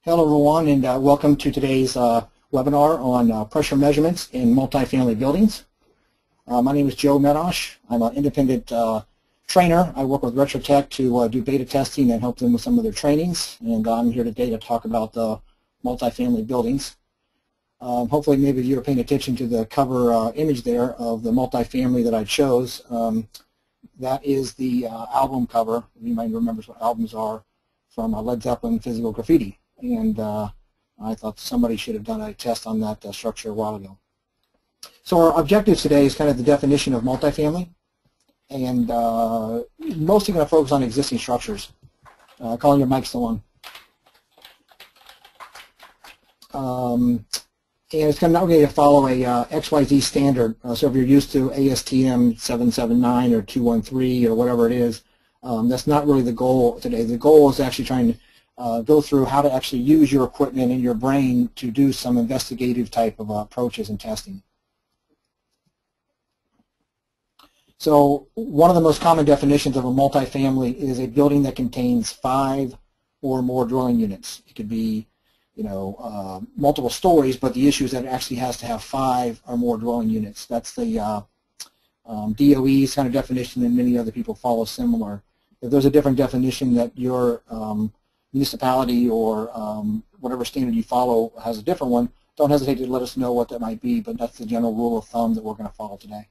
Hello everyone, and welcome to today's webinar on pressure measurements in multifamily buildings. My name is Joe Medosch. I'm an independent trainer. I work with Retrotec to do beta testing and help them with some of their trainings, and I'm here today to talk about the multifamily buildings. Hopefully maybe you're paying attention to the cover image there of the multifamily that I chose. That is the album cover. You might remember what albums are from Led Zeppelin, Physical Graffiti. And I thought somebody should have done a test on that structure a while ago. So our objective today is kind of the definition of multifamily, and mostly going to focus on existing structures. Calling your mic still on. And it's not going to follow a XYZ standard. So if you're used to ASTM 779 or 213 or whatever it is, that's not really the goal today. The goal is actually trying to go through how to actually use your equipment and your brain to do some investigative type of approaches and testing. So one of the most common definitions of a multifamily is a building that contains 5 or more dwelling units. It could be, multiple stories, but the issue is that it actually has to have 5 or more dwelling units. That's the DOE's kind of definition, and many other people follow similar. If there's a different definition that your municipality or whatever standard you follow has a different one, don't hesitate to let us know what that might be, but that's the general rule of thumb that we're going to follow today.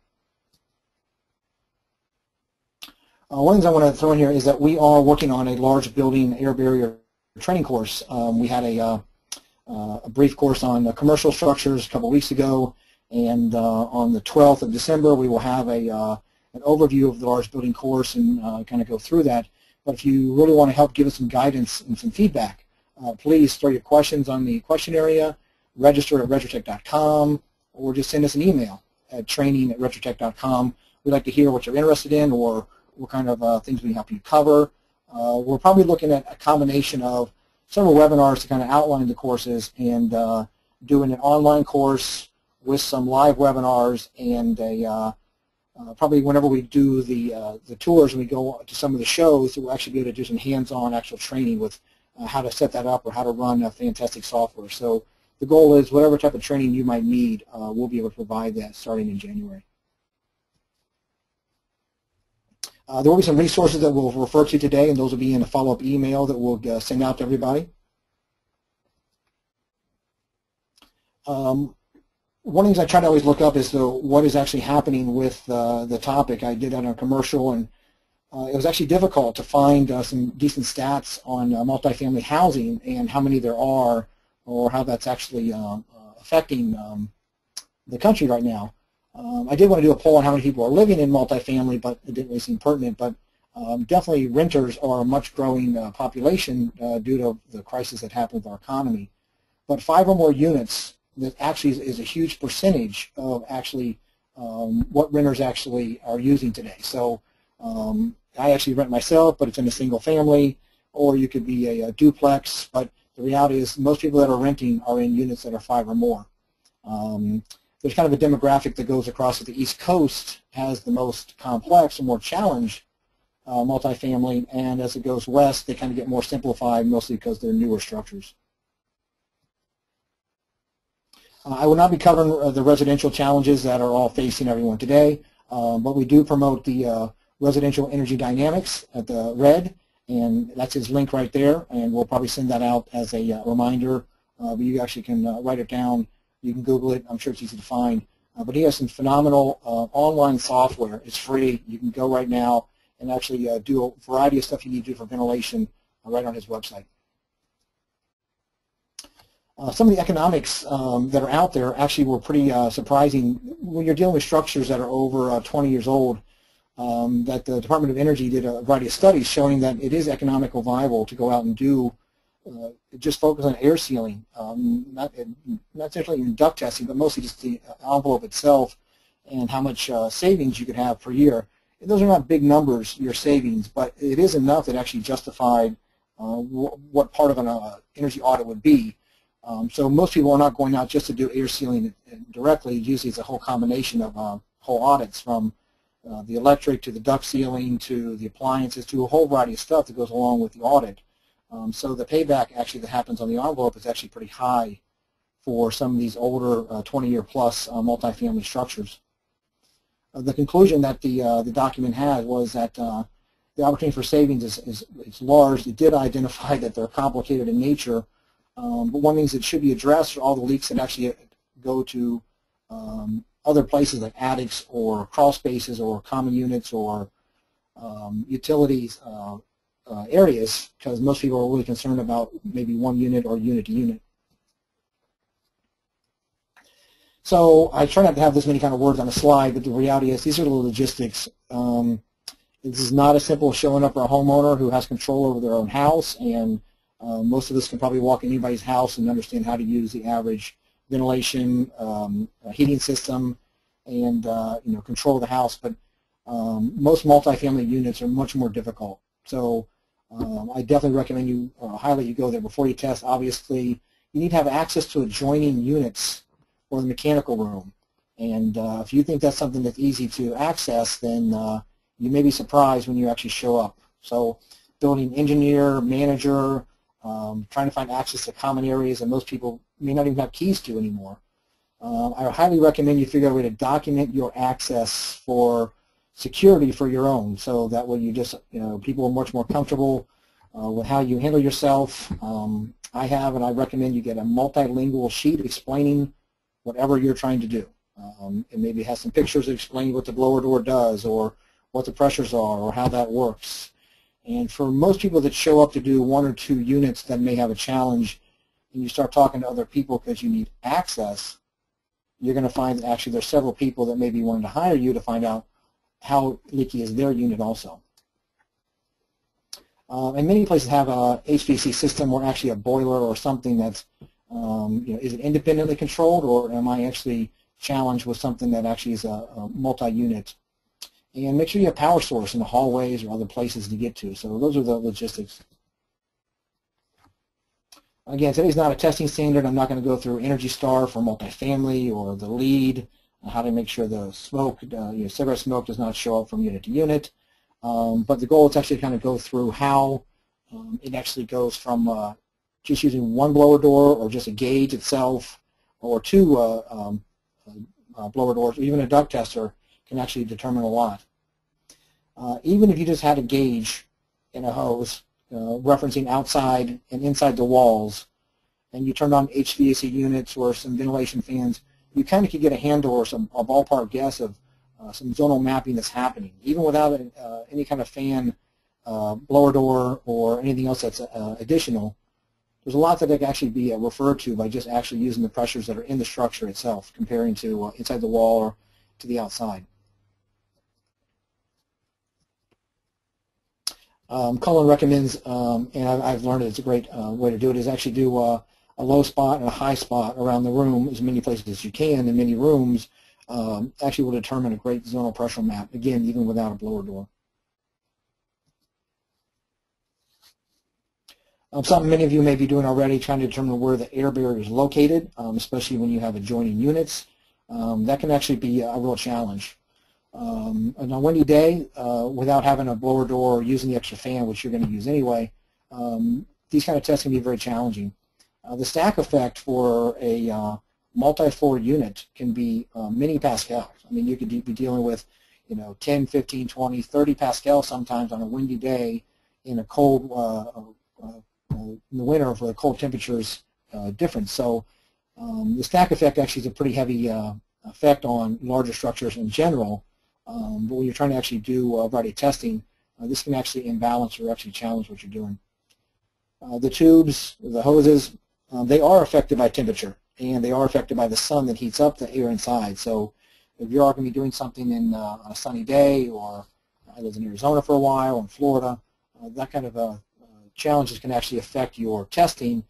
One of the things I want to throw in here is that we are working on a large building air barrier training course. We had a brief course on commercial structures a couple weeks ago, and on the 12th of December we will have an overview of the large building course and kind of go through that. But if you really want to help give us some guidance and some feedback, please throw your questions on the question area, register at retrotec.com, or just send us an email at training@retrotec.com. We'd like to hear what you're interested in or what kind of things we can help you cover. We're probably looking at a combination of several webinars to kind of outline the courses and doing an online course with some live webinars and probably whenever we do the tours and we go to some of the shows, we'll actually be able to do some hands-on actual training with how to set that up or how to run a fantastic software. So the goal is whatever type of training you might need, we'll be able to provide that starting in January. There will be some resources that we'll refer to today, and those will be in a follow-up email that we'll send out to everybody. One of the things I try to always look up is what is actually happening with the topic. I did that on a commercial, and it was actually difficult to find some decent stats on multifamily housing and how many there are or how that's actually affecting the country right now. I did want to do a poll on how many people are living in multifamily, but it didn't really seem pertinent. But definitely renters are a much growing population due to the crisis that happened with our economy. But 5 or more units, that actually is a huge percentage of actually what renters actually are using today. So I actually rent myself, but it's in a single family, or you could be a duplex. But the reality is most people that are renting are in units that are 5 or more. There's kind of a demographic that goes across that the East Coast has the most complex and more challenged multifamily, and as it goes west, they kind of get more simplified, mostly because they're newer structures. I will not be covering the residential challenges that are all facing everyone today, but we do promote the residential energy dynamics at the red, and that's his link right there, and we'll probably send that out as a reminder. But you actually can write it down. You can Google it. I'm sure it's easy to find. But he has some phenomenal online software. It's free. You can go right now and actually do a variety of stuff you need to do for ventilation right on his website. Some of the economics that are out there actually were pretty surprising when you're dealing with structures that are over 20 years old. That the Department of Energy did a variety of studies showing that it is economical viable to go out and do just focus on air sealing, not necessarily in duct testing, but mostly just the envelope itself and how much savings you could have per year. And those are not big numbers, your savings, but it is enough that actually justified what part of an energy audit would be. So most people are not going out just to do air sealing directly. Usually it's a whole combination of whole audits, from the electric to the duct sealing to the appliances to a whole variety of stuff that goes along with the audit. So the payback actually that happens on the envelope is actually pretty high for some of these older 20-year plus multifamily structures. The conclusion that the document had was that the opportunity for savings is large. It did identify that they're complicated in nature, but one thing that should be addressed are all the leaks that actually go to other places like attics or crawl spaces or common units or utilities areas, because most people are really concerned about maybe one unit or unit to unit. So I try not to have this many kind of words on a slide, but the reality is these are the logistics. This is not as simple as showing up for a homeowner who has control over their own house, and most of us can probably walk in anybody's house and understand how to use the average ventilation, heating system, and control the house. But most multifamily units are much more difficult. So I definitely recommend you highly you go there before you test. Obviously, you need to have access to adjoining units or the mechanical room. And if you think that's something that's easy to access, then you may be surprised when you actually show up. So building engineer, manager, trying to find access to common areas that most people may not even have keys to anymore. I highly recommend you figure out a way to document your access for security for your own, so that way you just, people are much more comfortable with how you handle yourself. I have, and I recommend you get a multilingual sheet explaining whatever you're trying to do. And maybe it has some pictures that explain what the blower door does or what the pressures are or how that works. And for most people that show up to do one or two units that may have a challenge, and you start talking to other people because you need access, you're going to find that actually there's several people that may be wanting to hire you to find out how leaky is their unit also. And many places have a HVAC system or actually a boiler or something that's, is it independently controlled, or am I actually challenged with something that actually is a multi-unit? And make sure you have power source in the hallways or other places to get to. So those are the logistics. Again, today's not a testing standard. I'm not going to go through Energy Star for multifamily or the LEED, how to make sure the smoke, cigarette smoke does not show up from unit to unit. But the goal is actually to kind of go through how it actually goes from just using one blower door or just a gauge itself, or two blower doors, or even a duct tester can actually determine a lot. Even if you just had a gauge and a hose referencing outside and inside the walls, and you turned on HVAC units or some ventilation fans, you kind of could get a handle or a ballpark guess of some zonal mapping that's happening, even without any kind of fan, blower door, or anything else that's additional. There's a lot that can actually be referred to by just actually using the pressures that are in the structure itself, comparing to inside the wall or to the outside. Cullen recommends, and I've learned it's a great way to do it, is actually do a low spot and a high spot around the room, as many places as you can, in many rooms, actually will determine a great zonal pressure map, again, even without a blower door. Something many of you may be doing already, trying to determine where the air barrier is located, especially when you have adjoining units. That can actually be a real challenge. On a windy day, without having a blower door or using the extra fan, which you're going to use anyway, these kind of tests can be very challenging. The stack effect for a multi-floor unit can be many pascals. I mean, you could be dealing with 10, 15, 20, 30 pascals sometimes on a windy day in a cold in the winter for the cold temperatures difference. So the stack effect actually is a pretty heavy effect on larger structures in general. But when you're trying to actually do a variety of testing, this can actually imbalance or actually challenge what you're doing. The tubes, the hoses, they are affected by temperature, and they are affected by the sun that heats up the air inside. So if you're going to be doing something on a sunny day, or I lived in Arizona for a while, in Florida, that kind of challenges can actually affect your testing,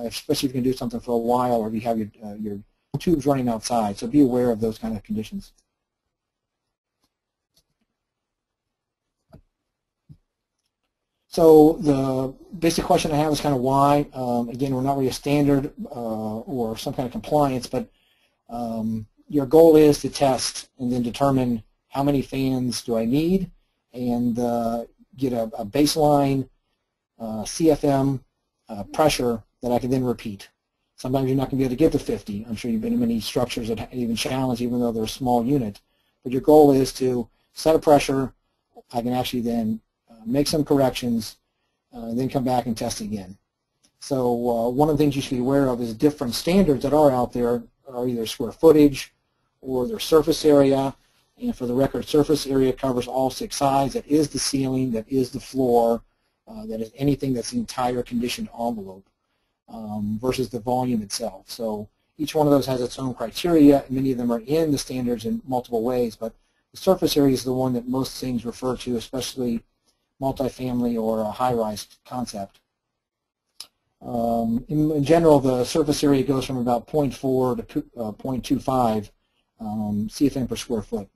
especially if you're going to do something for a while, or if you have your tubes running outside. So be aware of those kind of conditions. So the basic question I have is kind of why. Again, we're not really a standard or some kind of compliance, but your goal is to test and then determine how many fans do I need, and get a baseline CFM pressure that I can then repeat. Sometimes you're not going to be able to get to 50. I'm sure you've been in many structures that even challenge, even though they're a small unit. But your goal is to set a pressure. I can actually then make some corrections, and then come back and test again. So one of the things you should be aware of is different standards that are out there are either square footage or their surface area. And for the record, surface area covers all 6 sides. That is the ceiling, that is the floor, that is anything that's the entire conditioned envelope versus the volume itself. So each one of those has its own criteria, and many of them are in the standards in multiple ways, but the surface area is the one that most things refer to, especially multifamily or a high-rise concept. In general, the surface area goes from about 0.4 to 0.25 CFM per square foot.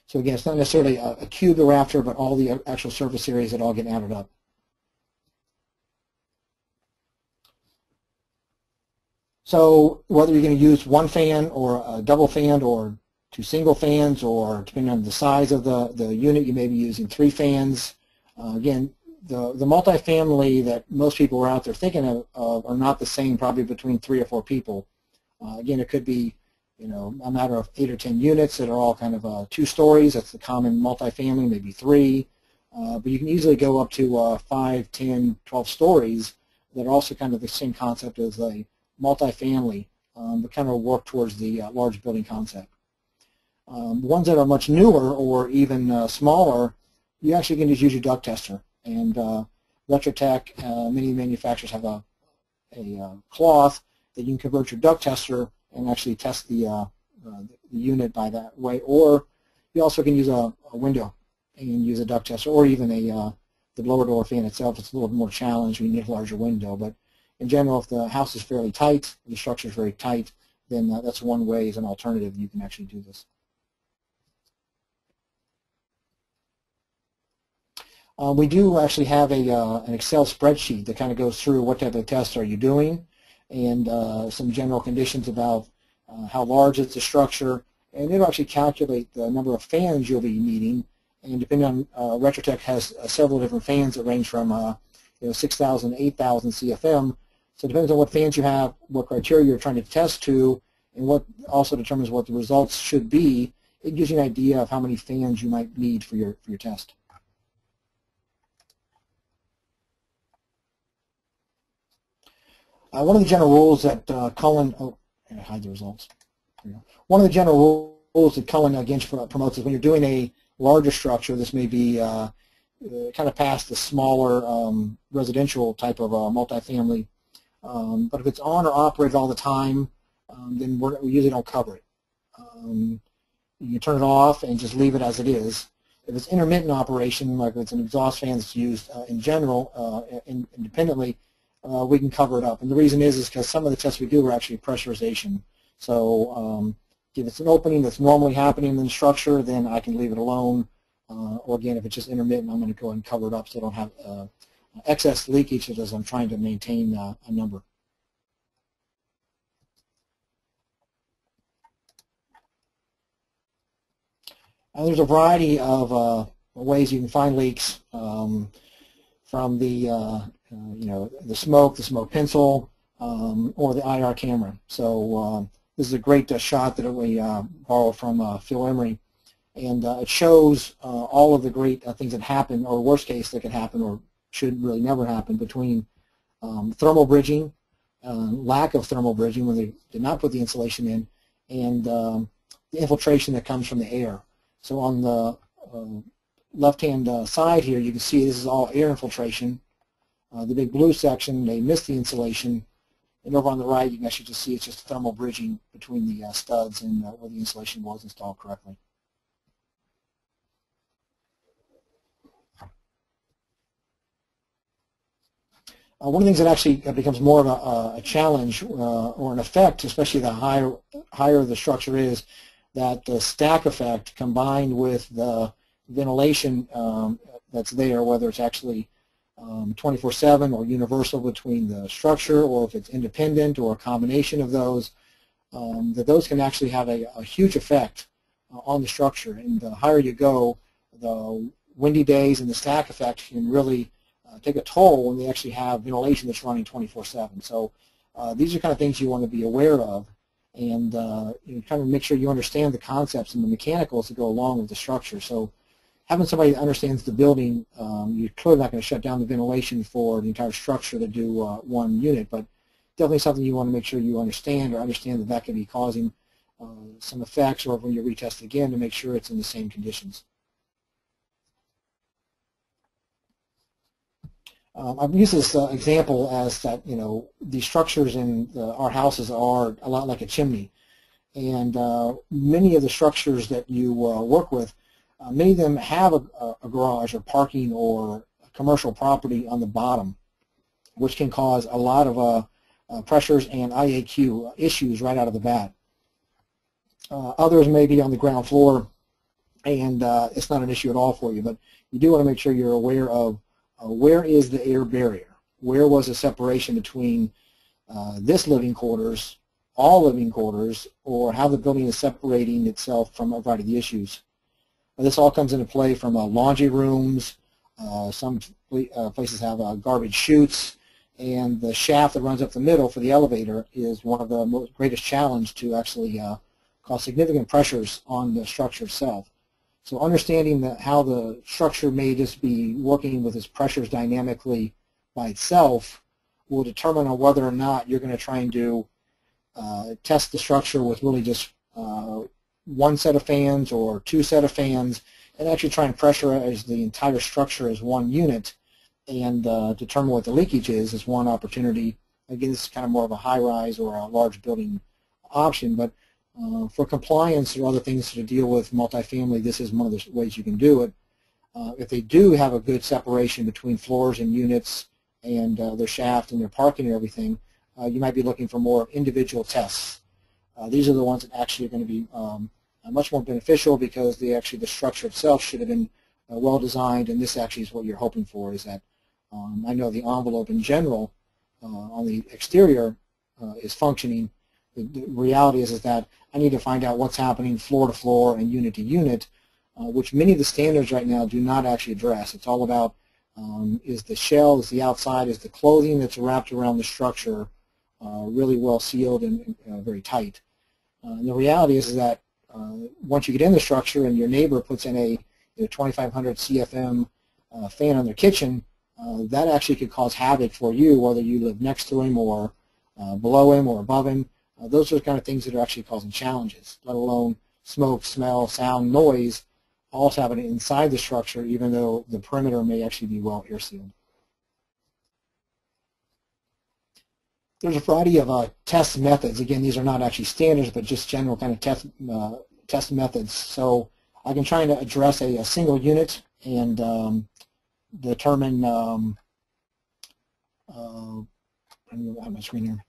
So again, it's not necessarily a cube or rafter, but all the actual surface areas that all get added up. So whether you're going to use one fan or a double fan or 2 single fans, or depending on the size of the unit, you may be using 3 fans. Again, the multifamily that most people are out there thinking of are not the same, probably between 3 or 4 people. Again, it could be, you know, a matter of 8 or 10 units that are all kind of 2 stories. That's the common multifamily, maybe 3. But you can easily go up to 5, 10, 12 stories that are also kind of the same concept as a multifamily, but kind of work towards the large building concept. Ones that are much newer or even smaller, you actually can just use your duct tester. And Retrotec, many manufacturers have a cloth that you can convert your duct tester and actually test the unit by that way. Or you also can use a window and use a duct tester, or even the blower door fan itself. It's a little more challenged. We need a larger window. But in general, if the house is fairly tight, the structure is very tight, then that's one way as an alternative you can actually do this. We do actually have an Excel spreadsheet that kind of goes through what type of tests are you doing, and some general conditions about how large is the structure, and it'll actually calculate the number of fans you'll be needing. And depending on, Retrotec has several different fans that range from 6,000 to 8,000 CFM. So it depends on what fans you have, what criteria you're trying to test to, and what also determines what the results should be. It gives you an idea of how many fans you might need for your test. One of the general rules that Cullen, I hide the results. One of the general rules that Cullen promotes is when you're doing a larger structure, this may be kind of past the smaller residential type of multifamily, but if it's on or operated all the time, then we usually don't cover it. You can turn it off and just leave it as it is. If it's intermittent operation, like if it's an exhaust fan that's used in general, independently, we can cover it up. And the reason is because some of the tests we do are actually pressurization. So if it's an opening that's normally happening in the structure, then I can leave it alone. Or again, if it's just intermittent, I'm going to go and cover it up so I don't have excess leakage as I'm trying to maintain a number. There's a variety of ways you can find leaks, from the the smoke pencil, or the IR camera. So this is a great shot that we borrowed from Phil Emery, and it shows all of the great things that happen, or worst case that could happen, or should really never happen, between thermal bridging, lack of thermal bridging when they did not put the insulation in, and the infiltration that comes from the air. So on the left-hand side here, you can see this is all air infiltration. The big blue section, they missed the insulation. And over on the right, you can actually just see it's just thermal bridging between the studs and where the insulation was installed correctly. One of the things that actually becomes more of a challenge or an effect, especially the higher the structure is, that the stack effect combined with the ventilation that's there, whether it's actually 24/7 or universal between the structure, or if it's independent or a combination of those, that those can actually have a huge effect on the structure. And the higher you go, the windy days and the stack effect can really take a toll when they actually have ventilation that's running 24/7. So these are kind of things you want to be aware of, and kind of make sure you understand the concepts and the mechanicals that go along with the structure. So having somebody that understands the building, you're clearly not going to shut down the ventilation for the entire structure to do one unit, but definitely something you want to make sure you understand, or understand that that could be causing some effects, or when you retest again to make sure it's in the same conditions. I've used this example as that, the structures in our houses are a lot like a chimney, and many of the structures that you work with, many of them have a garage or parking or commercial property on the bottom, which can cause a lot of pressures and IAQ issues right out of the bat. Others may be on the ground floor, and it's not an issue at all for you, but you do want to make sure you're aware of where is the air barrier? Where was the separation between this living quarters, all living quarters, or how the building is separating itself from a variety of the issues? This all comes into play from laundry rooms. Some places have garbage chutes, and the shaft that runs up the middle for the elevator is one of the greatest challenge to actually cause significant pressures on the structure itself. So understanding how the structure may just be working with its pressures dynamically by itself will determine on whether or not you're going to try and do test the structure with really just one set of fans or two set of fans, and actually try and pressurize the entire structure as one unit and determine what the leakage is one opportunity. Again, this is kind of more of a high-rise or a large building option, but for compliance or other things to deal with multifamily, this is one of the ways you can do it. If they do have a good separation between floors and units and their shaft and their parking and everything, you might be looking for more individual tests. These are the ones that actually are going to be much more beneficial, because the structure itself should have been well designed, and this actually is what you're hoping for, is that I know the envelope in general on the exterior is functioning. The reality is that I need to find out what's happening floor to floor and unit to unit, which many of the standards right now do not actually address. It's all about is the shell, is the outside, is the clothing that's wrapped around the structure really well sealed and very tight. And the reality is that once you get in the structure and your neighbor puts in a 2500 CFM fan on their kitchen, that actually could cause havoc for you, whether you live next to him or below him or above him. Those are the kind of things that are actually causing challenges, let alone smoke, smell, sound, noise, all happening inside the structure, even though the perimeter may actually be well air sealed. There's a variety of test methods. Again, these are not actually standards, but just general kind of test methods. So I can try to address a single unit and determine, I don't have my screen here,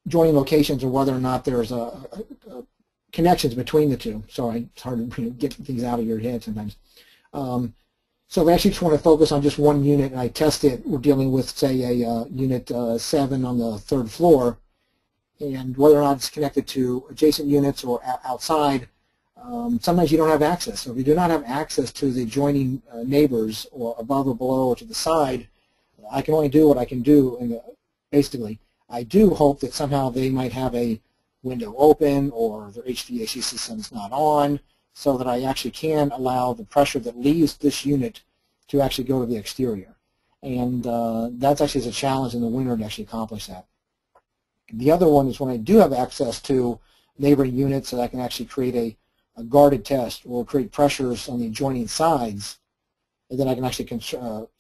joining locations, and whether or not there's connections between the two. Sorry, it's hard to get things out of your head sometimes. So we actually just want to focus on just one unit, and I test it. We're dealing with, say, a unit 7 on the 3rd floor, and whether or not it's connected to adjacent units or outside. Sometimes you don't have access. So if you do not have access to the adjoining neighbors, or above or below or to the side, I can only do what I can do. Basically, I do hope that somehow they might have a window open or their HVAC system is not on, so that I actually can allow the pressure that leaves this unit to actually go to the exterior. And that's actually a challenge in the winter to actually accomplish that. The other one is when I do have access to neighboring units, that I can actually create a guarded test or create pressures on the adjoining sides, and then I can actually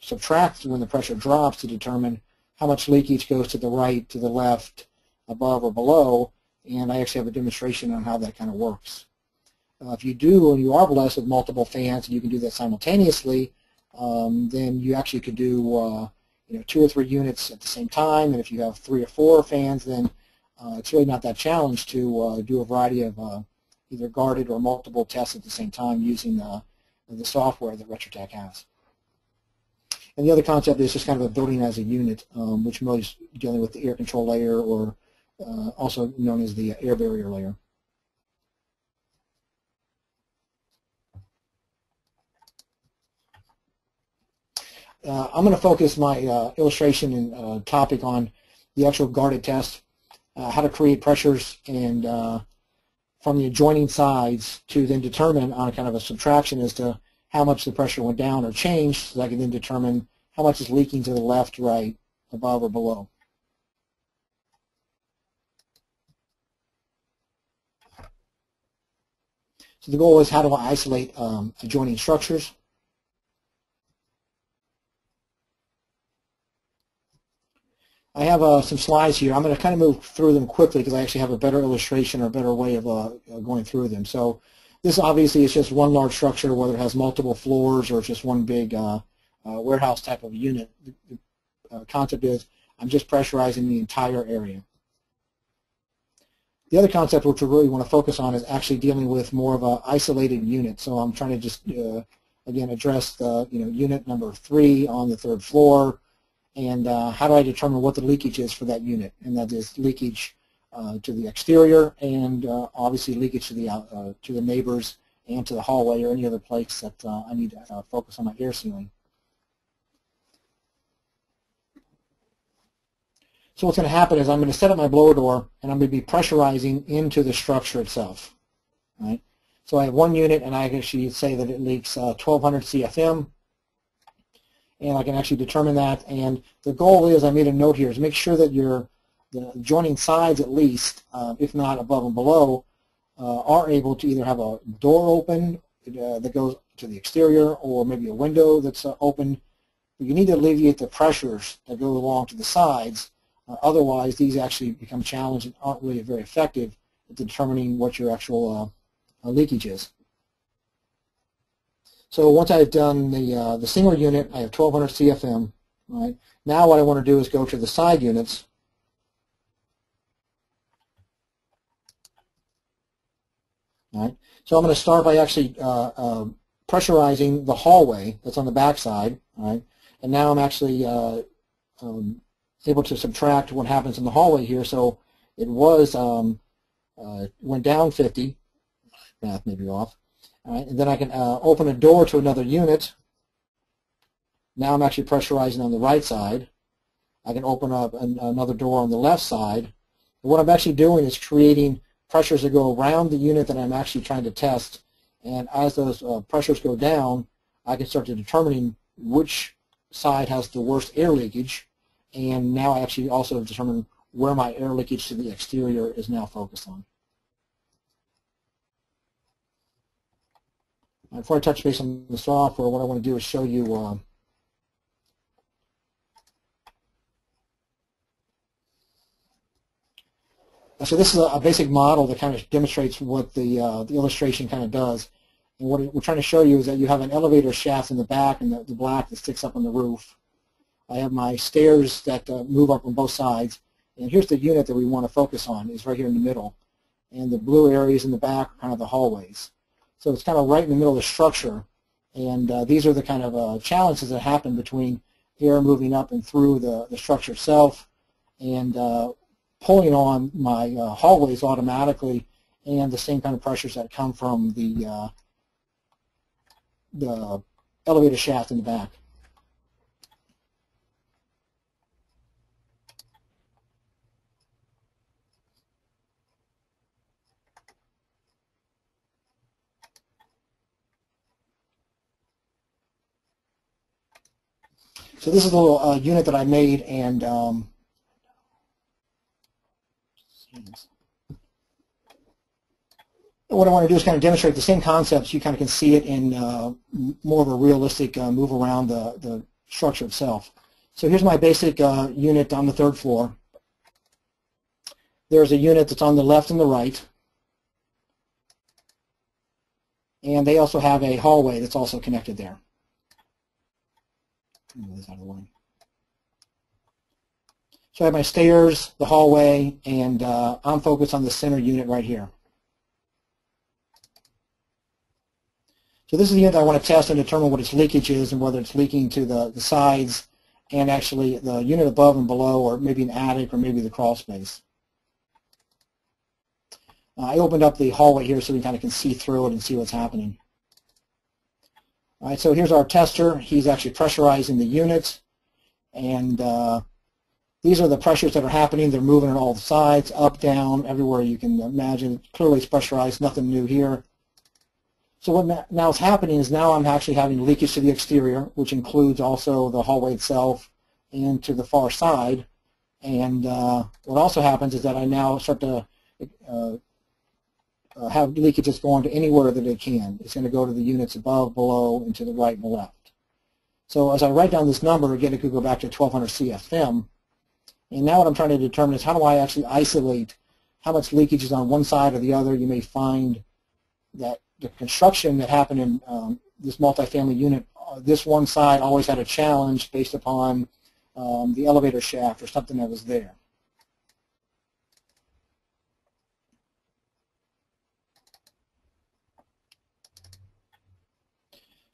subtract when the pressure drops to determine how much leakage goes to the right, to the left, above or below, and I actually have a demonstration on how that kind of works. If you do, and you are blessed with multiple fans, and you can do that simultaneously, then you actually could do 2 or 3 units at the same time. And if you have 3 or 4 fans, then it's really not that challenge to do a variety of either guarded or multiple tests at the same time using the software that Retrotec has. And the other concept is just kind of a building as a unit, which really is dealing with the air control layer, or also known as the air barrier layer. I'm going to focus my illustration and topic on the actual guarded test, how to create pressures and from the adjoining sides to then determine on a kind of a subtraction as to how much the pressure went down or changed, so I can then determine how much is leaking to the left, right, above, or below. So the goal is how do I isolate adjoining structures. I have some slides here. I'm going to kind of move through them quickly because I actually have a better illustration or a better way of going through them. So this obviously is just one large structure, whether it has multiple floors or just one big warehouse type of unit. The concept is I'm just pressurizing the entire area. The other concept which we really want to focus on is actually dealing with more of an isolated unit. So I'm trying to just, again, address the unit number 3 on the 3rd floor, and how do I determine what the leakage is for that unit? And that is leakage to the exterior and obviously leakage to the neighbors and to the hallway or any other place that I need to focus on my air sealing. So what's going to happen is I'm going to set up my blower door and I'm going to be pressurizing into the structure itself. Right? So I have one unit and I actually say that it leaks 1200 CFM, and I can actually determine that. And the goal is, I made a note here, is make sure that the adjoining sides at least, if not above and below, are able to either have a door open that goes to the exterior or maybe a window that's open. But you need to alleviate the pressures that go along to the sides. Otherwise, these actually become challenged and aren't really very effective at determining what your actual leakage is. So once I've done the single unit, I have 1200 CFM. Right? Now what I want to do is go to the side units. Right? So I'm going to start by actually pressurizing the hallway that's on the back side. Right? And now I'm actually able to subtract what happens in the hallway here. So it was went down 50. Math may be off. All right, and then I can open a door to another unit. Now I'm actually pressurizing on the right side. I can open up another door on the left side. And what I'm actually doing is creating pressures that go around the unit that I'm actually trying to test. And as those pressures go down, I can start to determining which side has the worst air leakage. And now I actually also determine where my air leakage to the exterior is now focused on. Before I touch base on the software, what I want to do is show you so this is a basic model that kind of demonstrates what the illustration kind of does. And what we're trying to show you is that you have an elevator shaft in the back and the black that sticks up on the roof. I have my stairs that move up on both sides. And here's the unit that we want to focus on, is right here in the middle. And the blue areas in the back are kind of the hallways. So it's kind of right in the middle of the structure. And these are the kind of challenges that happen between air moving up and through the structure itself and pulling on my hallways automatically, and the same kind of pressures that come from the elevator shaft in the back. So this is a little unit that I made, and what I want to do is kind of demonstrate the same concepts. You kind of can see it in more of a realistic move around the structure itself. So here's my basic unit on the 3rd floor. There's a unit that's on the left and the right. And they also have a hallway that's also connected there. Move this out of the way. So I have my stairs, the hallway, and I'm focused on the center unit right here. So this is the unit I want to test and determine what its leakage is and whether it's leaking to the sides and actually the unit above and below, or maybe an attic or maybe the crawl space. I opened up the hallway here so we kind of can see through it and see what's happening. All right, so here's our tester. He's actually pressurizing the unit, and these are the pressures that are happening. They're moving on all the sides, up, down, everywhere you can imagine. Clearly it's pressurized, nothing new here. So what now is happening is now I'm actually having leakage to the exterior, which includes also the hallway itself and to the far side. And what also happens is that I now start to have leakages going to anywhere that it can. It's going to go to the units above, below, and to the right and the left. So as I write down this number, again, it could go back to 1200 CFM. And now what I'm trying to determine is how do I actually isolate how much leakage is on one side or the other. You may find that the construction that happened in this multifamily unit, this one side always had a challenge based upon the elevator shaft or something that was there.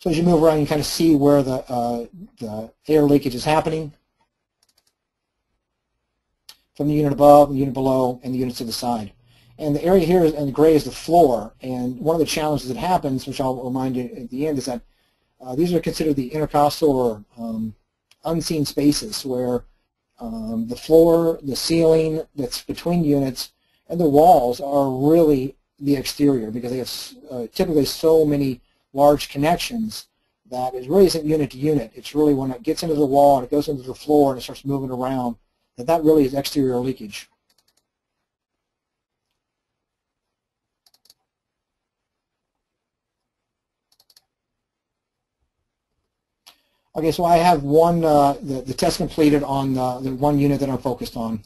So as you move around, you kind of see where the air leakage is happening from the unit above, the unit below, and the units to the side. And the area here in the gray is the floor. And one of the challenges that happens, which I'll remind you at the end, is that these are considered the intercostal or unseen spaces where the floor, the ceiling that's between units, and the walls are really the exterior because they have typically so many large connections that it really isn't unit to unit. It's really when it gets into the wall and it goes into the floor and it starts moving around that really is exterior leakage. Okay, so I have one the test completed on the one unit that I'm focused on.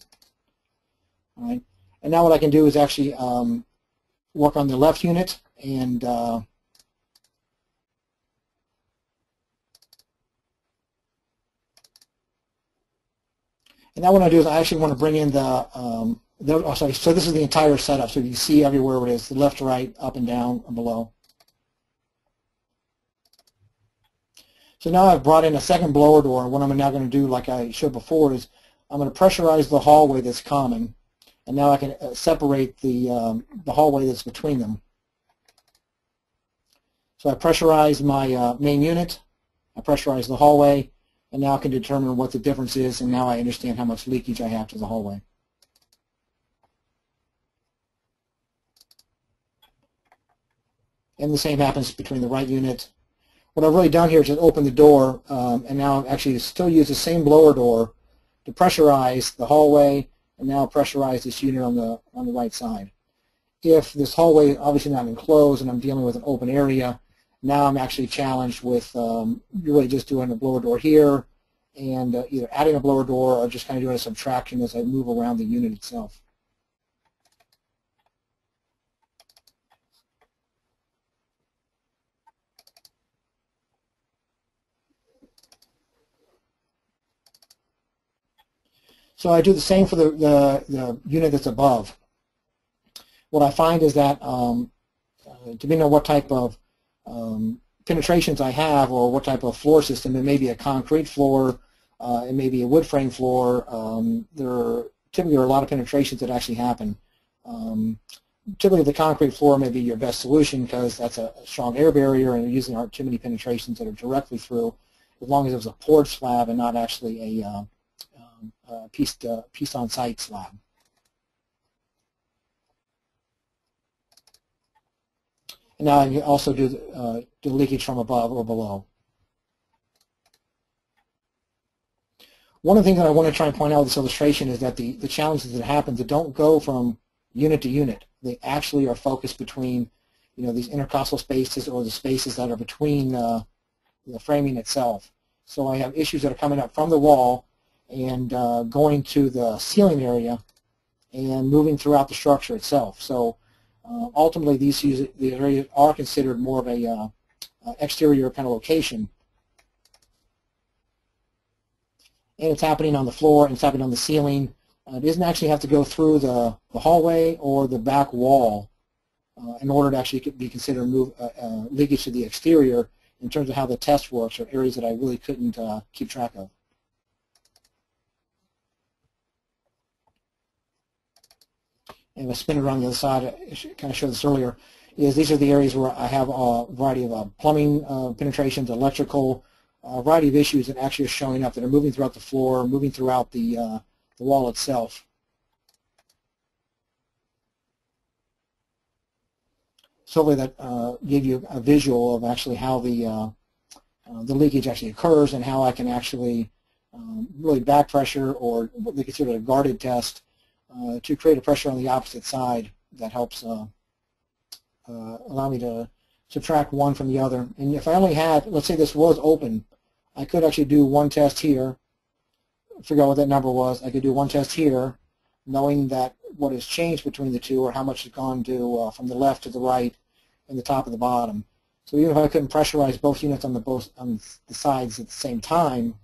All right, and now what I can do is actually work on the left unit and now what I do is I actually want to bring in oh, sorry, so this is the entire setup. So you can see everywhere where it is, the left, right, up and down, and below. So now I've brought in a second blower door, and what I'm now going to do, like I showed before, is I'm going to pressurize the hallway that's common, and now I can separate the hallway that's between them. So I pressurize my main unit, I pressurize the hallway, and now I can determine what the difference is, and now I understand how much leakage I have to the hallway. And the same happens between the right unit. What I've really done here is just open the door, and now I've actually still use the same blower door to pressurize the hallway, and now pressurize this unit on the right side. If this hallway is obviously not enclosed and I'm dealing with an open area, now I'm actually challenged with really just doing a blower door here and either adding a blower door or just kind of doing a subtraction as I move around the unit itself. So I do the same for the unit that's above. What I find is that depending on what type of penetrations I have or what type of floor system, it may be a concrete floor, it may be a wood frame floor, there typically are a lot of penetrations that actually happen. Typically the concrete floor may be your best solution because that's a strong air barrier and there usually aren't too many penetrations that are directly through, as long as it was a poured slab and not actually a piece on site slab. And now I can also do the leakage from above or below. One of the things that I want to try and point out with this illustration is that the challenges that happen that don't go from unit to unit. They actually are focused between, these intercostal spaces or the spaces that are between the framing itself. So I have issues that are coming up from the wall and going to the ceiling area and moving throughout the structure itself. So ultimately these areas are considered more of a exterior kind of location. And it's happening on the floor and it's happening on the ceiling. It doesn't actually have to go through the hallway or the back wall in order to actually be considered leakage to the exterior in terms of how the test works, or areas that I really couldn't keep track of. And if I spin it around the other side, I kind of showed this earlier. is these are the areas where I have a variety of plumbing penetrations, electrical, a variety of issues that actually are showing up that are moving throughout the floor, moving throughout the wall itself. So hopefully that gave you a visual of actually how the leakage actually occurs and how I can actually really back pressure, or what they consider a guarded test, to create a pressure on the opposite side that helps allow me to subtract one from the other. And if I only had, let's say this was open, I could actually do one test here, figure out what that number was. I could do one test here, knowing that what has changed between the two, or how much has gone to from the left to the right and the top and the bottom. So even if I couldn't pressurize both units on the sides at the same time,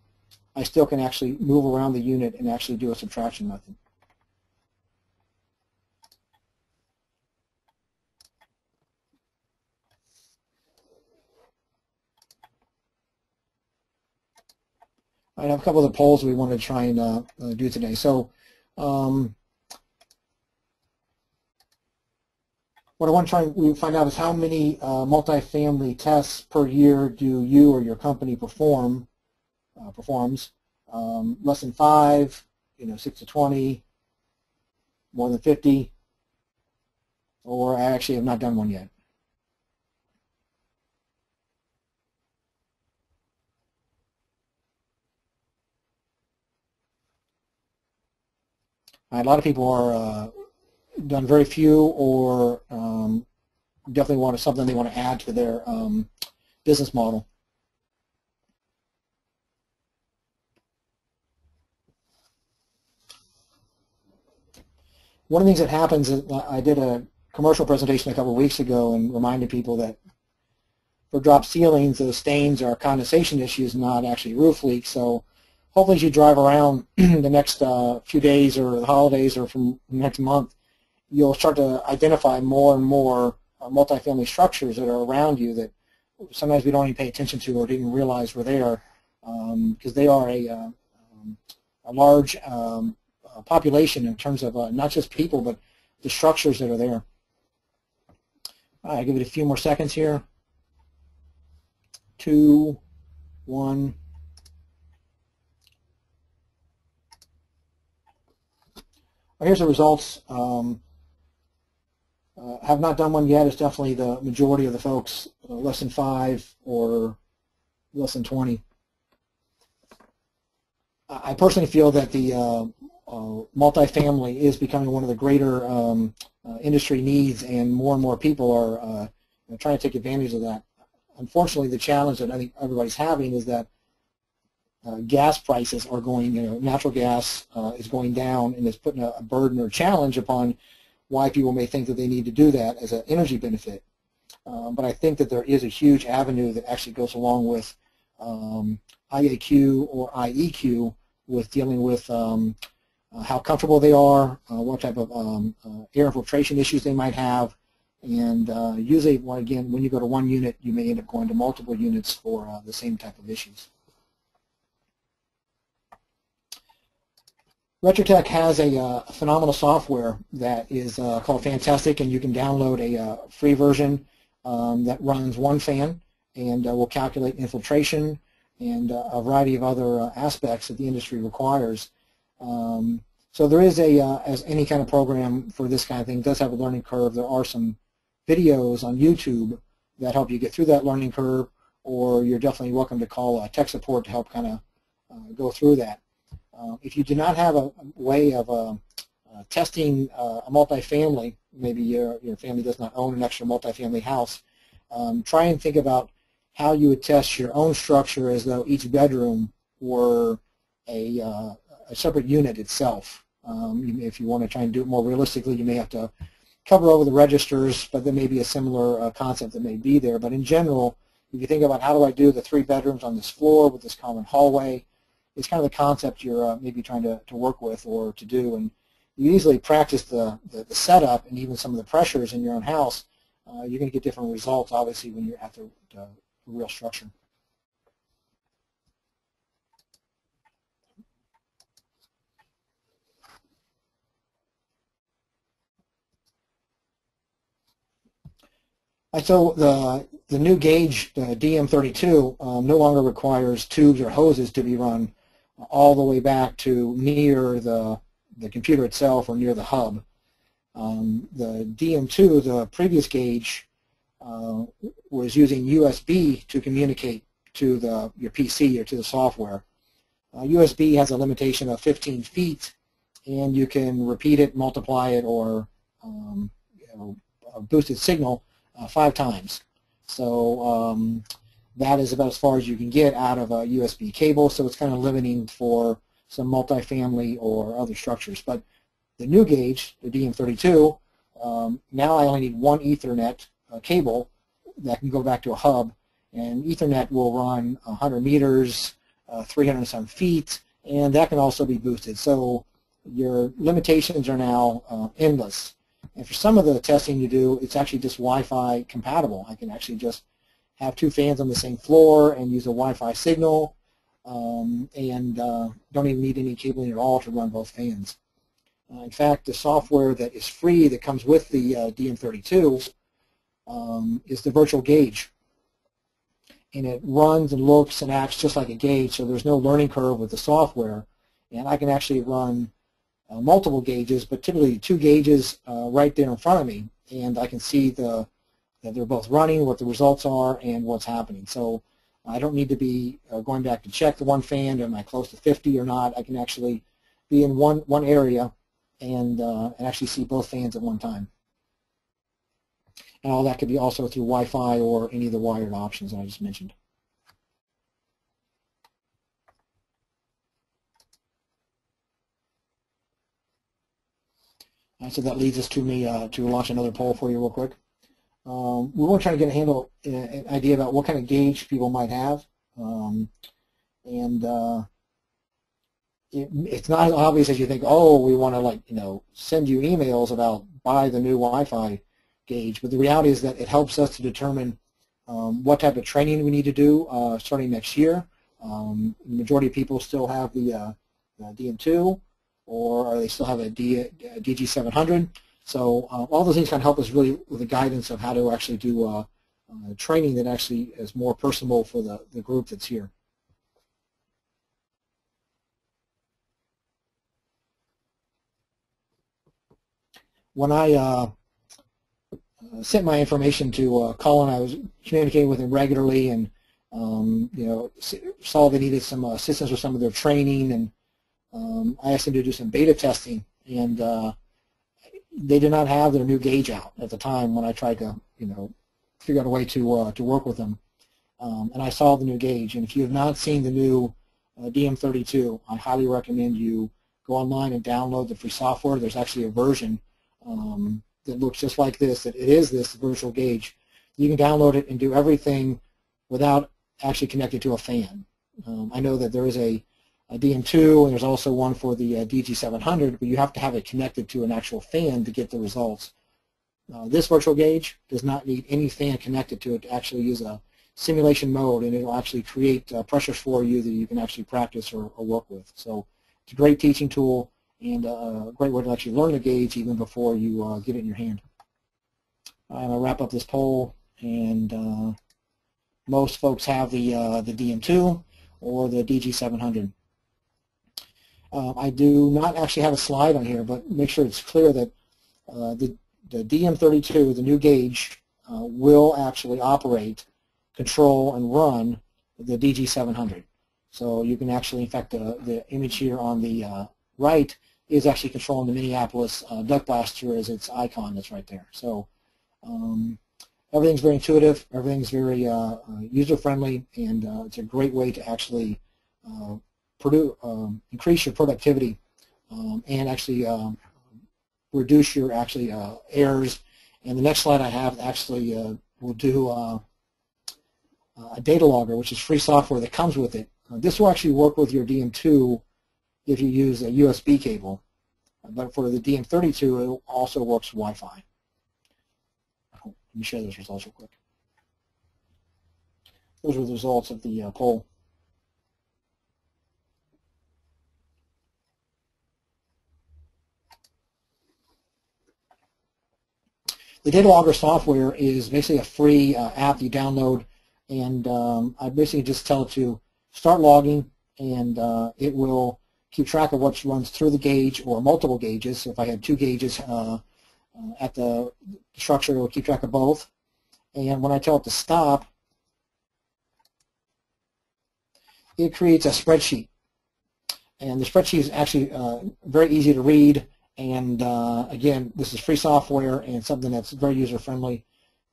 I still can actually move around the unit and actually do a subtraction method. I have a couple of the polls we want to try and do today. So what I want to try and find out is how many multifamily tests per year do you or your company performs. Less than 5, 6 to 20, more than 50, or I actually have not done one yet. A lot of people are done very few, or definitely want something they want to add to their business model. One of the things that happens is I did a commercial presentation a couple of weeks ago and reminded people that for drop ceilings, those stains are condensation issues, not actually roof leaks. So hopefully as you drive around the next few days or the holidays or from next month, you'll start to identify more and more multifamily structures that are around you that sometimes we don't even pay attention to or didn't realize were there, because they are a large population in terms of not just people, but the structures that are there. All right, I'll give it a few more seconds here. 2, 1. Here's the results. Have not done one yet. It's definitely the majority of the folks, less than 5 or less than 20. I personally feel that the multifamily is becoming one of the greater industry needs, and more people are trying to take advantage of that. Unfortunately, the challenge that I think everybody's having is that gas prices are going, natural gas is going down, and it's putting a burden or challenge upon why people may think that they need to do that as an energy benefit. But I think that there is a huge avenue that actually goes along with IAQ or IEQ with dealing with how comfortable they are, what type of air infiltration issues they might have, and usually, again, when you go to one unit, you may end up going to multiple units for the same type of issues. Retrotec has a phenomenal software that is called Fantastic, and you can download a free version that runs one fan and will calculate infiltration and a variety of other aspects that the industry requires. So there is as any kind of program for this kind of thing, does have a learning curve. There are some videos on YouTube that help you get through that learning curve, or you're definitely welcome to call tech support to help kind of go through that. If you do not have a way of testing a multifamily, maybe your family does not own an extra multifamily house, try and think about how you would test your own structure as though each bedroom were a separate unit itself. If you want to try and do it more realistically, you may have to cover over the registers, but there may be a similar concept that may be there. But in general, if you think about how do I do the 3 bedrooms on this floor with this common hallway, it's kind of the concept you're maybe trying to work with or to do. And you easily practice the setup and even some of the pressures in your own house. You're going to get different results, obviously, when you're at the real structure. So the new gauge, the DM32, no longer requires tubes or hoses to be run all the way back to near the computer itself or near the hub. The DM2, the previous gauge, was using USB to communicate to your PC or to the software. USB has a limitation of 15 feet, and you can repeat it, multiply it, or a boosted signal 5 times. So that is about as far as you can get out of a USB cable, so it's kind of limiting for some multifamily or other structures. But the new gauge, the DM32, now I only need one Ethernet cable that can go back to a hub, and Ethernet will run 100 meters, 300 some feet, and that can also be boosted. So your limitations are now endless. And for some of the testing you do, it's actually just Wi-Fi compatible. I can actually just have 2 fans on the same floor and use a Wi-Fi signal, and don't even need any cabling at all to run both fans. In fact, the software that is free that comes with the DM32 is the virtual gauge. And it runs and looks and acts just like a gauge, so there's no learning curve with the software. And I can actually run multiple gauges, but typically 2 gauges right there in front of me, and I can see that they're both running, what the results are, and what's happening. So I don't need to be going back to check the one fan, am I close to 50 or not. I can actually be in one area and actually see both fans at one time. And all that could be also through Wi-Fi or any of the wired options that I just mentioned. So that leads us to me to launch another poll for you real quick. We want to try to get an idea about what kind of gauge people might have. It's not as obvious as you think, oh, we want to send you emails about buy the new Wi-Fi gauge, but the reality is that it helps us to determine what type of training we need to do starting next year. The majority of people still have the DM2, or they still have a DG700. So all those things kind of help us really with the guidance of how to actually do training that actually is more personable for the group that's here. When I sent my information to Colin, I was communicating with him regularly, and saw they needed some assistance with some of their training, and I asked him to do some beta testing, and they did not have their new gauge out at the time when I tried to figure out a way to work with them. And I saw the new gauge, and if you have not seen the new DM32, I highly recommend you go online and download the free software. There's actually a version that looks just like this, that it is this virtual gauge. You can download it and do everything without actually connecting to a fan. I know that there is a DM2 and there's also one for the DG700, but you have to have it connected to an actual fan to get the results. This virtual gauge does not need any fan connected to it to actually use a simulation mode, and it will actually create pressures for you that you can actually practice or work with. So it's a great teaching tool, and a great way to actually learn the gauge even before you get it in your hand. I'm going to wrap up this poll, and most folks have the DM2 or the DG700. I do not actually have a slide on here, but make sure it's clear that the DM32, the new gauge, will actually operate, control, and run the DG700. So you can actually, in fact, the image here on the right is actually controlling the Minneapolis duct blaster as its icon that's right there. So everything's very intuitive, everything's very user-friendly, and it's a great way to actually increase your productivity and actually reduce your errors. And the next slide I have actually will do a data logger, which is free software that comes with it. This will actually work with your DM2 if you use a USB cable, but for the DM32 it also works Wi-Fi. Let me share those results real quick. Those are the results of the poll. The data logger software is basically a free app you download, and I basically just tell it to start logging, and it will keep track of what runs through the gauge or multiple gauges. So if I had 2 gauges at the structure, it will keep track of both. And when I tell it to stop, it creates a spreadsheet. And the spreadsheet is actually very easy to read. And again, this is free software and something that's very user-friendly.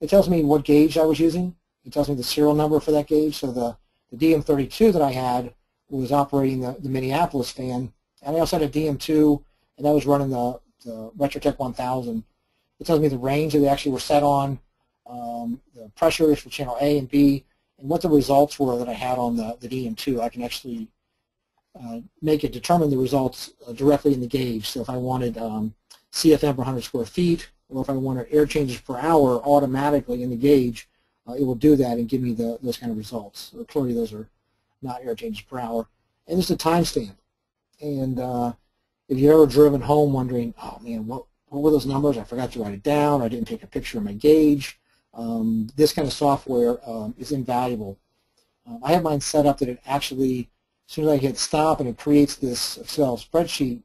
It tells me what gauge I was using. It tells me the serial number for that gauge. So the DM32 that I had was operating the Minneapolis fan. And I also had a DM2, and that was running the Retrotec 1000. It tells me the range that they actually were set on, the pressures for channel A and B, and what the results were that I had on the DM2. I can actually make it determine the results directly in the gauge. So if I wanted CFM per 100 square feet, or if I wanted air changes per hour automatically in the gauge, it will do that and give me those kind of results. So clearly those are not air changes per hour. And there's a timestamp. And if you've ever driven home wondering, oh man, what were those numbers? I forgot to write it down. I didn't take a picture of my gauge. This kind of software is invaluable. I have mine set up that it actually, as soon as I hit stop and it creates this Excel spreadsheet,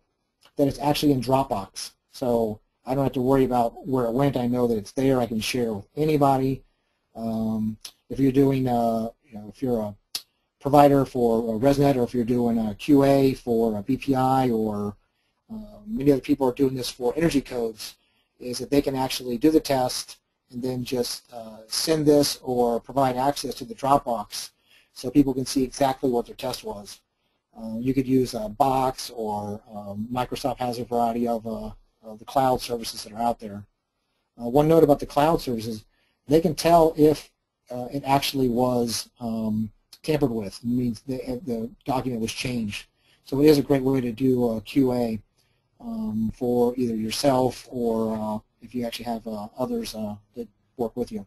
that it's actually in Dropbox. So I don't have to worry about where it went. I know that it's there. I can share with anybody. If you're doing, if you're a provider for ResNet, or if you're doing a QA for a BPI, or many other people are doing this for energy codes, is that they can actually do the test and then just send this or provide access to the Dropbox so people can see exactly what their test was. You could use Box, or Microsoft has a variety of the cloud services that are out there. One note about the cloud services, they can tell if it actually was tampered with. It means the document was changed. So it is a great way to do QA for either yourself or if you actually have others that work with you.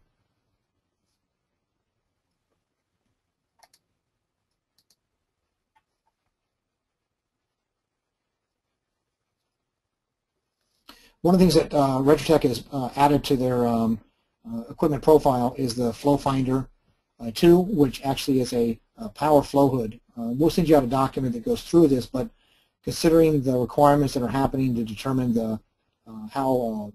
One of the things that Retrotec has added to their equipment profile is the FlowFinder 2, which actually is a power flow hood. We'll send you out a document that goes through this, but considering the requirements that are happening to determine the how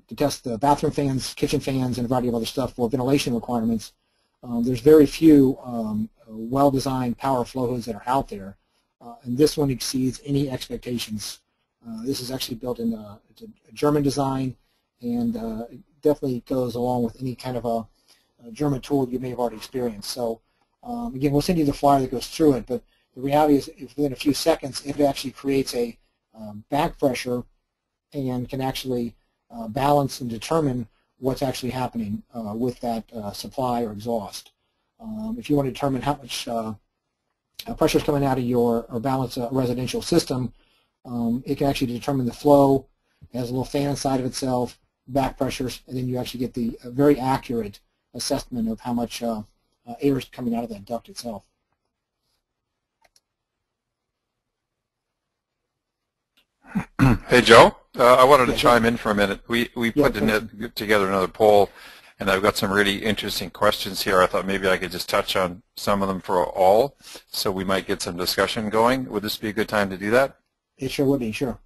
to test the bathroom fans, kitchen fans, and a variety of other stuff for ventilation requirements, there's very few well-designed power flow hoods that are out there, and this one exceeds any expectations. This is actually built in it's a German design, and it definitely goes along with any kind of a German tool you may have already experienced. So again, we'll send you the flyer that goes through it, but the reality is within a few seconds it actually creates a back pressure and can actually balance and determine what's actually happening with that supply or exhaust. If you want to determine how much pressure is coming out of your, or balance a residential system, it can actually determine the flow. It has a little fan inside of itself, back pressures, and then you actually get the very accurate assessment of how much air is coming out of that duct itself. Hey Joe, I wanted to chime in for a minute. We put together another poll, and I've got some really interesting questions here. I thought maybe I could just touch on some of them for all, so we might get some discussion going. Would this be a good time to do that? It sure would be, sure.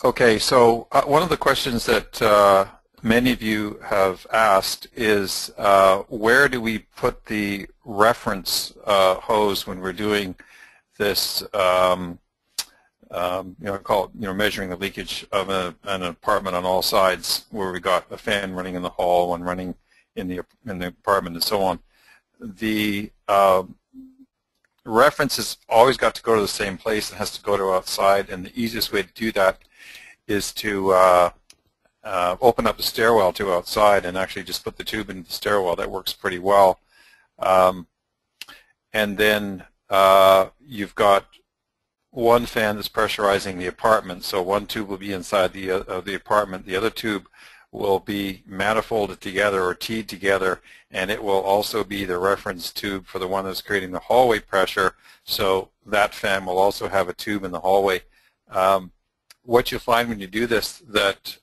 Okay, so one of the questions that many of you have asked is where do we put the reference hose when we're doing this, call it, measuring the leakage of an apartment on all sides, where we got a fan running in the hall, one running in the apartment, and so on. The reference has always got to go to the same place. It has to go to outside, and the easiest way to do that is to open up the stairwell to outside and actually just put the tube into the stairwell. That works pretty well. And then you've got one fan that's pressurizing the apartment, so one tube will be inside the apartment. The other tube will be manifolded together or teed together, and it will also be the reference tube for the one that's creating the hallway pressure, so that fan will also have a tube in the hallway. what you'll find when you do this, that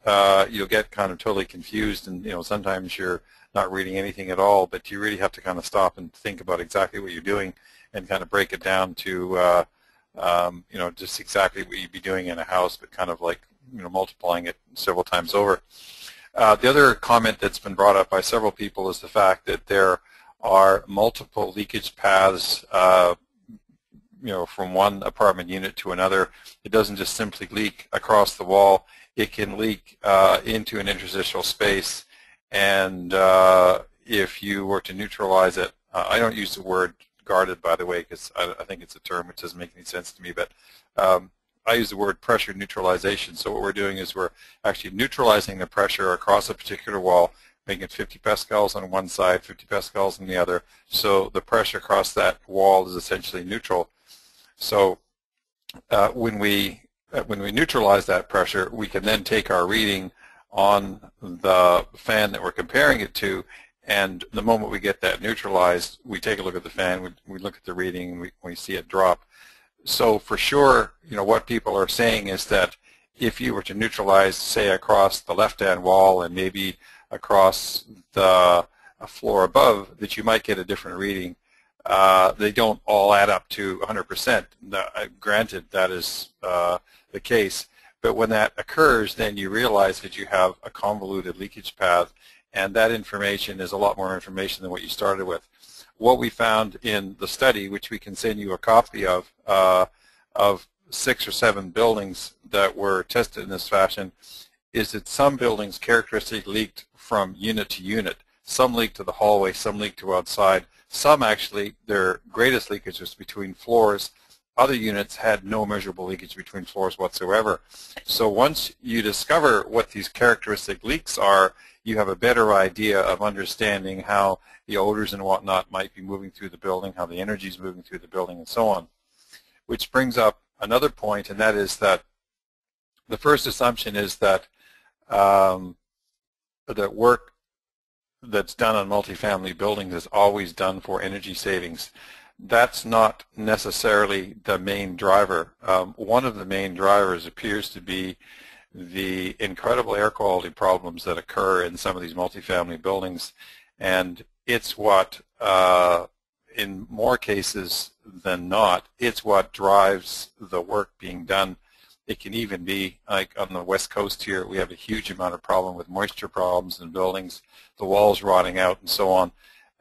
you'll get kind of totally confused, and sometimes you're not reading anything at all, but you really have to kind of stop and think about exactly what you're doing and kind of break it down to just exactly what you'd be doing in a house, but kind of like multiplying it several times over. The other comment that's been brought up by several people is the fact that there are multiple leakage paths from one apartment unit to another. It doesn't just simply leak across the wall. It can leak into an interstitial space, and if you were to neutralize it, I don't use the word guarded, by the way, because I think it's a term which doesn't make any sense to me, but I use the word pressure neutralization. So what we're doing is we're actually neutralizing the pressure across a particular wall, making it 50 pascals on one side, 50 pascals on the other, so the pressure across that wall is essentially neutral. So when we neutralize that pressure, we can then take our reading on the fan that we're comparing it to, and the moment we get that neutralized, we take a look at the fan, we look at the reading, and we see it drop. So for sure, what people are saying is that if you were to neutralize, say, across the left-hand wall and maybe across the floor above, that you might get a different reading. They don't all add up to 100%. Granted, that is the case. But when that occurs, then you realize that you have a convoluted leakage path, and that information is a lot more information than what you started with. What we found in the study, which we can send you a copy of 6 or 7 buildings that were tested in this fashion, is that some buildings characteristically leaked from unit to unit. Some leaked to the hallway, some leaked to outside. Some actually, their greatest leakage was between floors. Other units had no measurable leakage between floors whatsoever. So once you discover what these characteristic leaks are, you have a better idea of understanding how the odors and whatnot might be moving through the building, how the energy is moving through the building, and so on. Which brings up another point, and that is that the first assumption is that the work that's done on multifamily buildings is always done for energy savings. That's not necessarily the main driver. One of the main drivers appears to be the incredible air quality problems that occur in some of these multifamily buildings, and it's what, in more cases than not, it's what drives the work being done. It can even be, like on the West Coast here, we have a huge amount of problem with moisture problems in buildings, the walls rotting out and so on.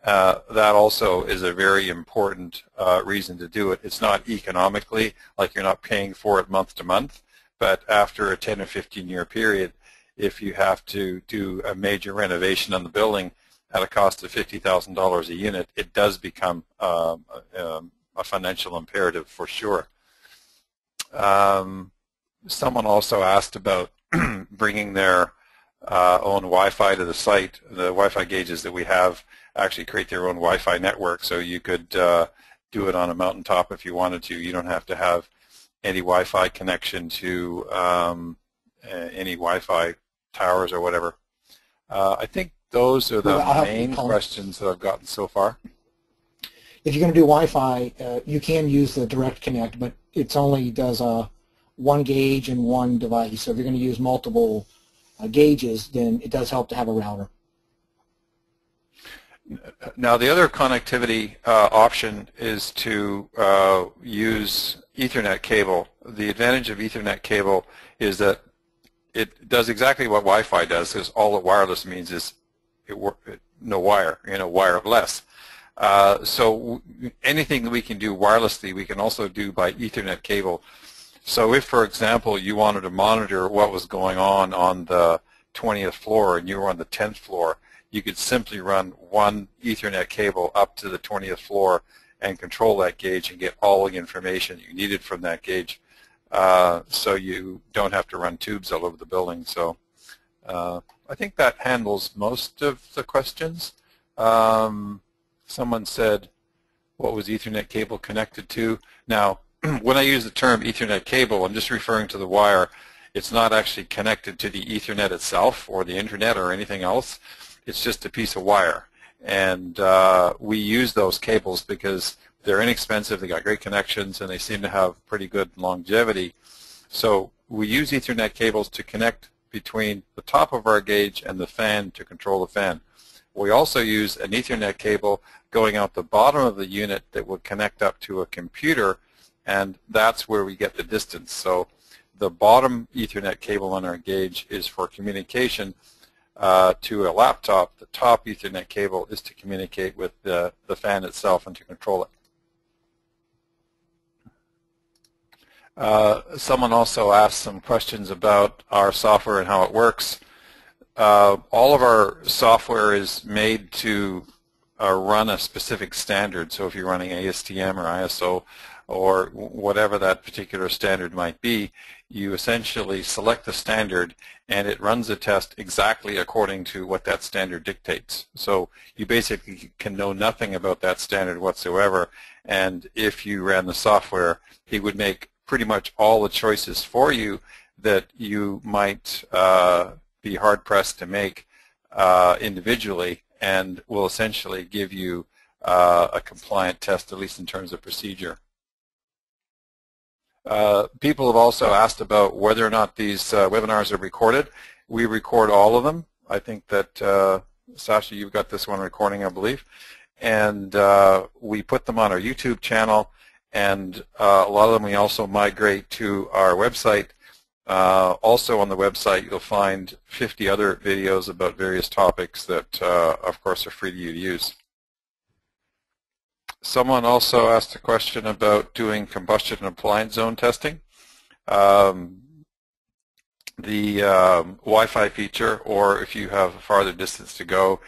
That also is a very important reason to do it. It's not economically, like you're not paying for it month to month, but after a 10 or 15-year period, if you have to do a major renovation on the building at a cost of $50,000 a unit, it does become a financial imperative for sure. Someone also asked about bringing their own Wi-Fi to the site. The Wi-Fi gauges that we have actually create their own Wi-Fi network, so you could do it on a mountaintop if you wanted to. You don't have to have any Wi-Fi connection to any Wi-Fi towers or whatever. I think those are the main questions that I've gotten so far. If you're going to do Wi-Fi, you can use the direct connect, but it only does one gauge and one device. So if you're going to use multiple gauges, then it does help to have a router. Now, the other connectivity option is to use Ethernet cable. The advantage of Ethernet cable is that it does exactly what Wi-Fi does, because all that wireless means is no wire, wireless. So anything that we can do wirelessly, we can also do by Ethernet cable. So if, for example, you wanted to monitor what was going on the 20th floor and you were on the 10th floor, you could simply run one Ethernet cable up to the 20th floor and control that gauge and get all the information you needed from that gauge, so you don't have to run tubes all over the building. So I think that handles most of the questions. Someone said, what was Ethernet cable connected to? Now, when I use the term Ethernet cable, I'm just referring to the wire. It's not actually connected to the Ethernet itself or the internet or anything else. It's just a piece of wire. And we use those cables because they're inexpensive, they got great connections, and they seem to have pretty good longevity. So we use Ethernet cables to connect between the top of our gauge and the fan to control the fan. We also use an Ethernet cable going out the bottom of the unit that will connect up to a computer, and that's where we get the distance. So the bottom Ethernet cable on our gauge is for communication to a laptop. The top Ethernet cable is to communicate with the fan itself and to control it. Someone also asked some questions about our software and how it works. All of our software is made to run a specific standard. So if you're running ASTM or ISO or whatever that particular standard might be, you essentially select the standard and it runs a test exactly according to what that standard dictates. So you basically can know nothing about that standard whatsoever, and if you ran the software, it would make pretty much all the choices for you that you might be hard-pressed to make individually, and will essentially give you a compliant test, at least in terms of procedure. People have also asked about whether or not these webinars are recorded. We record all of them. I think that, Sasha, you've got this one recording, I believe. And we put them on our YouTube channel, and a lot of them we also migrate to our website. Also on the website you'll find 50 other videos about various topics that of course are free to you to use. Someone also asked a question about doing combustion and appliance zone testing. The Wi-Fi feature, or if you have a farther distance to go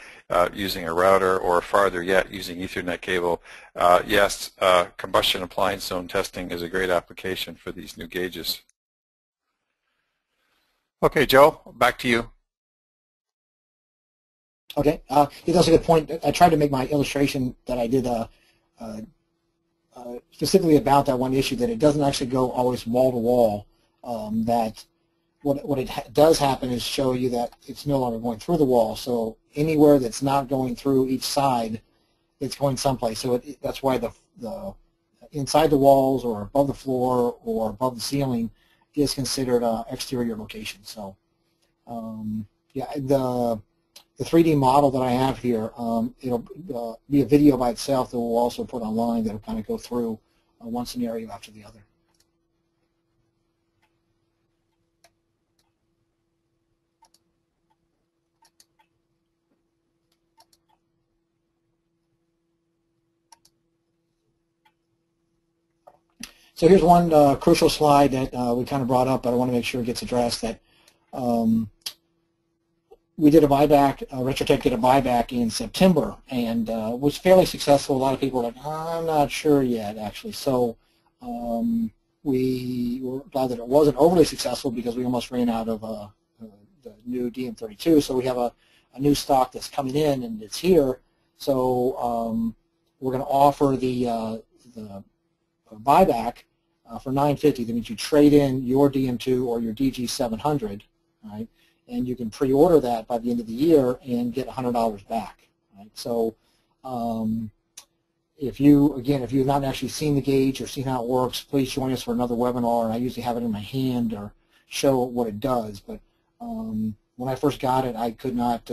using a router, or farther yet using Ethernet cable, yes, combustion appliance zone testing is a great application for these new gauges. Okay, Joe, back to you. Okay, that's a good point. I tried to make my illustration that I did specifically about that one issue, that it doesn't actually go always wall to wall. That what it does happen is show you that it's no longer going through the wall. So anywhere that's not going through each side, it's going someplace. So that's why the inside the walls, or above the floor, or above the ceiling is considered exterior location. So yeah, the 3D model that I have here, it'll be a video by itself that we'll also put online that'll kind of go through one scenario after the other. So here's one crucial slide that we kind of brought up, but I want to make sure it gets addressed. That we did a buyback, Retrotec did a buyback in September, and was fairly successful. A lot of people were like, I'm not sure yet, actually. So we were glad that it wasn't overly successful, because we almost ran out of the new DM32. So we have a new stock that's coming in, and it's here. So we're going to offer the buyback for $950. That means you trade in your DM2 or your DG700, right? And you can pre-order that by the end of the year and get $100 back, right? So if you've not actually seen the gauge or seen how it works, please join us for another webinar. And I usually have it in my hand or show what it does. But when I first got it, I could not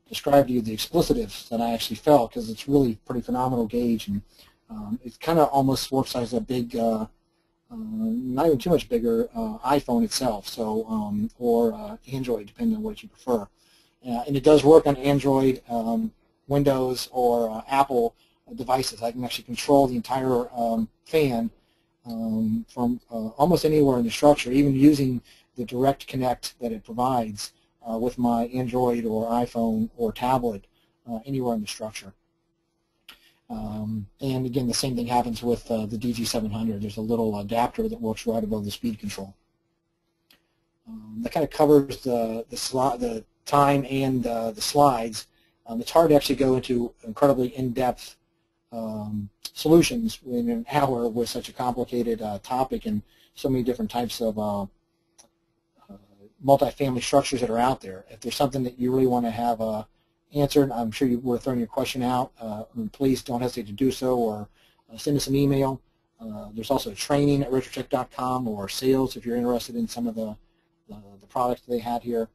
describe to you the explicitives that I actually felt, because it's really pretty phenomenal gauge. And it kind of almost works as a big, not even too much bigger, iPhone itself, so or Android, depending on what you prefer. And it does work on Android, Windows, or Apple devices. I can actually control the entire fan from almost anywhere in the structure, even using the direct connect that it provides with my Android or iPhone or tablet anywhere in the structure. And again, the same thing happens with the DG700. There's a little adapter that works right above the speed control. That kind of covers the time and the slides. It's hard to actually go into incredibly in-depth solutions in an hour with such a complicated topic and so many different types of multifamily structures that are out there. If there's something that you really want to have answered, I'm sure you were throwing your question out. Please don't hesitate to do so, or send us an email. There's also training at retrotec.com or sales if you're interested in some of the products they had here.